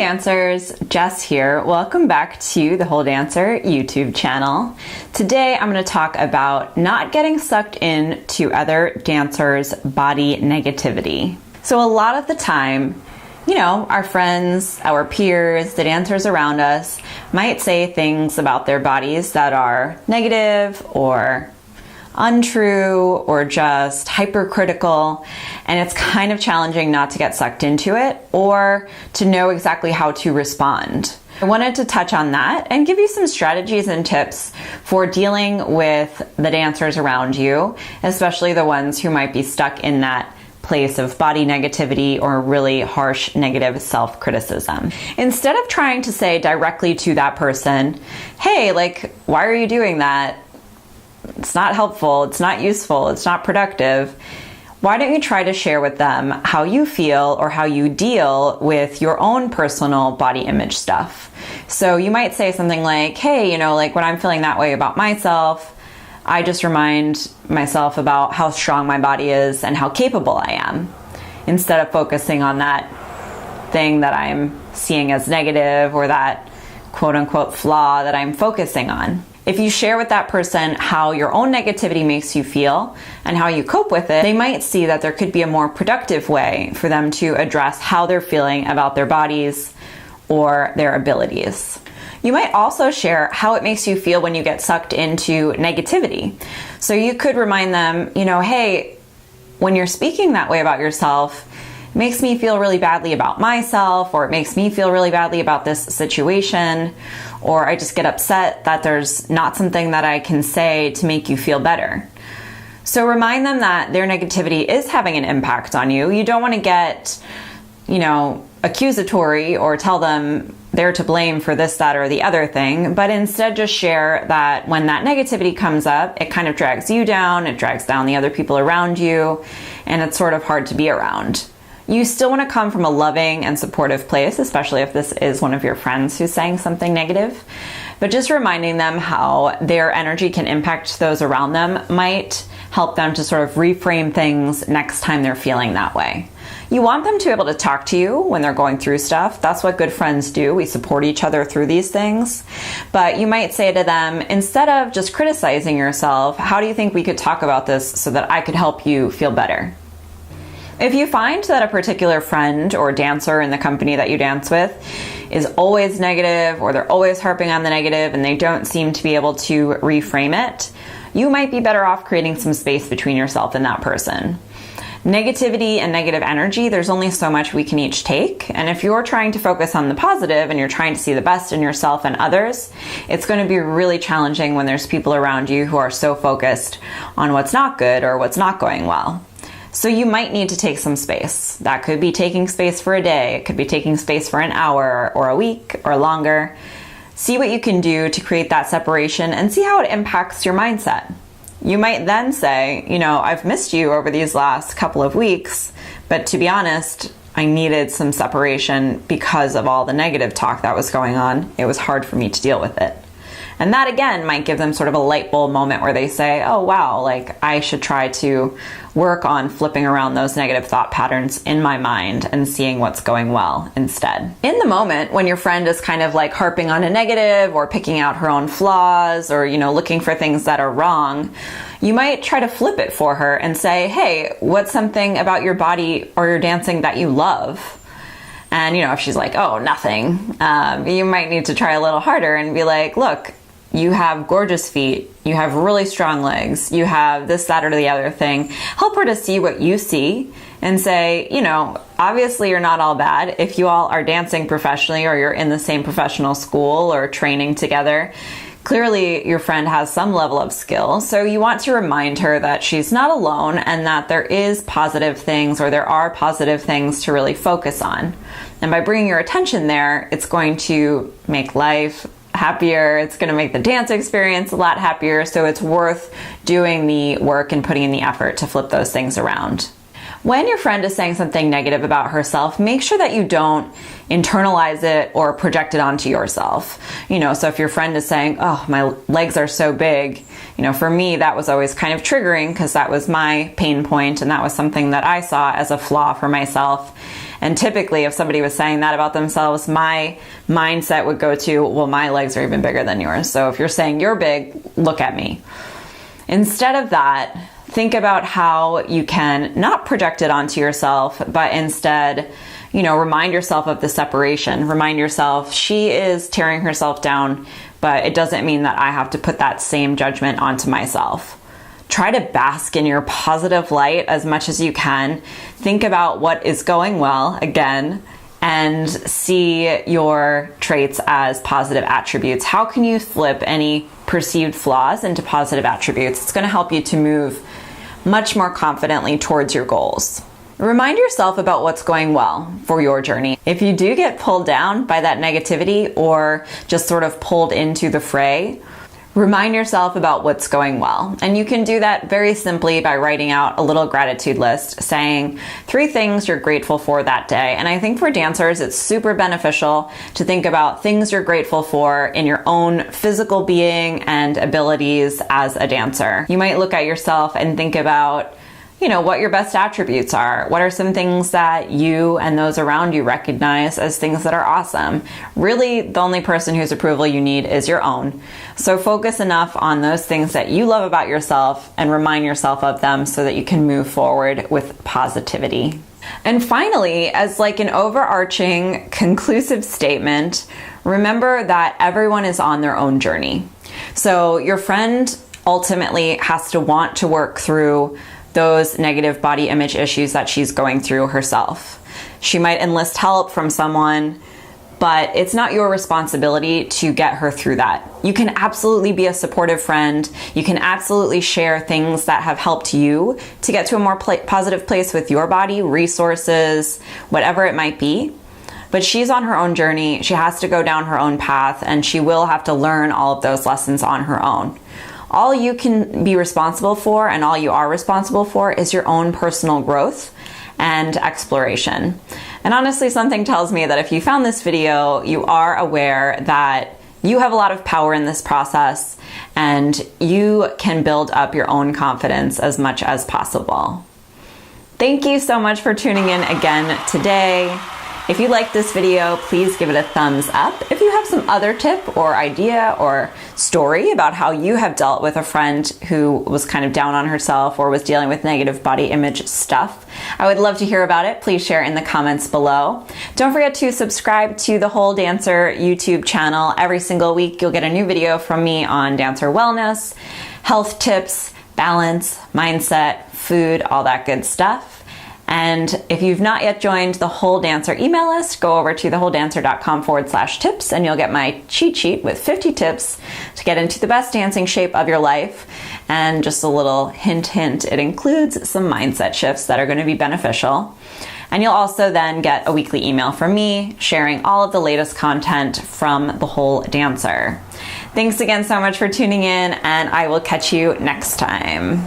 dancers, Jess here. Welcome back to the Whole Dancer YouTube channel. Today I'm going to talk about not getting sucked into other dancers' body negativity. So a lot of the time, our friends, our peers, the dancers around us might say things about their bodies that are negative or untrue or just hypercritical, and it's kind of challenging not to get sucked into it or to know exactly how to respond. I wanted to touch on that and give you some strategies and tips for dealing with the dancers around you, especially the ones who might be stuck in that place of body negativity or really harsh negative self-criticism. Instead of trying to say directly to that person, hey, why are you doing that? It's not helpful, it's not useful, it's not productive. Why don't you try to share with them how you feel or how you deal with your own personal body image stuff? So you might say something like, hey, when I'm feeling that way about myself, I just remind myself about how strong my body is and how capable I am, instead of focusing on that thing that I'm seeing as negative or that quote unquote flaw that I'm focusing on. If you share with that person how your own negativity makes you feel and how you cope with it, they might see that there could be a more productive way for them to address how they're feeling about their bodies or their abilities. You might also share how it makes you feel when you get sucked into negativity. So you could remind them, hey, when you're speaking that way about yourself, it makes me feel really badly about myself, or it makes me feel really badly about this situation, or I just get upset that there's not something that I can say to make you feel better. So remind them that their negativity is having an impact on you. You don't want to get, accusatory or tell them they're to blame for this, that, or the other thing, but instead just share that when that negativity comes up, it kind of drags you down, it drags down the other people around you, and it's sort of hard to be around. You still want to come from a loving and supportive place, especially if this is one of your friends who's saying something negative. But just reminding them how their energy can impact those around them might help them to sort of reframe things next time they're feeling that way. You want them to be able to talk to you when they're going through stuff. That's what good friends do. We support each other through these things. But you might say to them, instead of just criticizing yourself, how do you think we could talk about this so that I could help you feel better? If you find that a particular friend or dancer in the company that you dance with is always negative, or they're always harping on the negative and they don't seem to be able to reframe it, you might be better off creating some space between yourself and that person. Negativity and negative energy, there's only so much we can each take. And if you're trying to focus on the positive and you're trying to see the best in yourself and others, it's going to be really challenging when there's people around you who are so focused on what's not good or what's not going well. So you might need to take some space. That could be taking space for a day. It could be taking space for an hour or a week or longer. See what you can do to create that separation and see how it impacts your mindset. You might then say, I've missed you over these last couple of weeks, but to be honest, I needed some separation because of all the negative talk that was going on. It was hard for me to deal with it. And that again might give them sort of a light bulb moment where they say, oh wow, I should try to work on flipping around those negative thought patterns in my mind and seeing what's going well instead. In the moment, when your friend is kind of harping on a negative or picking out her own flaws or, looking for things that are wrong, you might try to flip it for her and say, hey, what's something about your body or your dancing that you love? And, if she's like, oh, nothing, you might need to try a little harder and be like, look, you have gorgeous feet, you have really strong legs, you have this, that, or the other thing. Help her to see what you see and say, obviously you're not all bad. If you all are dancing professionally or you're in the same professional school or training together, clearly your friend has some level of skill. So you want to remind her that she's not alone and that there is positive things, or there are positive things to really focus on. And by bringing your attention there, it's going to make life happier. It's going to make the dance experience a lot happier. So it's worth doing the work and putting in the effort to flip those things around. When your friend is saying something negative about herself, make sure that you don't internalize it or project it onto yourself. So if your friend is saying, oh, my legs are so big, for me, that was always kind of triggering because that was my pain point and that was something that I saw as a flaw for myself. And typically, if somebody was saying that about themselves, my mindset would go to, well, my legs are even bigger than yours. So if you're saying you're big, look at me. Instead of that, think about how you can not project it onto yourself, but instead, remind yourself of the separation. Remind yourself she is tearing herself down, but it doesn't mean that I have to put that same judgment onto myself. Try to bask in your positive light as much as you can. Think about what is going well again, and see your traits as positive attributes. How can you flip any perceived flaws into positive attributes? It's going to help you to move much more confidently towards your goals. Remind yourself about what's going well for your journey. If you do get pulled down by that negativity or just sort of pulled into the fray, remind yourself about what's going well. And you can do that very simply by writing out a little gratitude list saying 3 things you're grateful for that day. And I think for dancers, it's super beneficial to think about things you're grateful for in your own physical being and abilities as a dancer. You might look at yourself and think about what your best attributes are. What are some things that you and those around you recognize as things that are awesome? Really, the only person whose approval you need is your own. So focus enough on those things that you love about yourself and remind yourself of them so that you can move forward with positivity. And finally, as like an overarching conclusive statement, remember that everyone is on their own journey. So your friend ultimately has to want to work through those negative body image issues that she's going through herself. She might enlist help from someone, but it's not your responsibility to get her through that. You can absolutely be a supportive friend. You can absolutely share things that have helped you to get to a more positive place with your body, resources, whatever it might be. But she's on her own journey. She has to go down her own path, and she will have to learn all of those lessons on her own. All you can be responsible for and all you are responsible for is your own personal growth and exploration. And honestly, something tells me that if you found this video, you are aware that you have a lot of power in this process and you can build up your own confidence as much as possible. Thank you so much for tuning in again today. If you liked this video, please give it a thumbs up. If you have some other tip or idea or story about how you have dealt with a friend who was kind of down on herself or was dealing with negative body image stuff, I would love to hear about it. Please share in the comments below. Don't forget to subscribe to the Whole Dancer YouTube channel. Every single week, you'll get a new video from me on dancer wellness, health tips, balance, mindset, food, all that good stuff. And if you've not yet joined the Whole Dancer email list, go over to thewholedancer.com/tips and you'll get my cheat sheet with 50 tips to get into the best dancing shape of your life. And just a little hint, it includes some mindset shifts that are going to be beneficial. And you'll also then get a weekly email from me sharing all of the latest content from the Whole Dancer. Thanks again so much for tuning in, and I will catch you next time.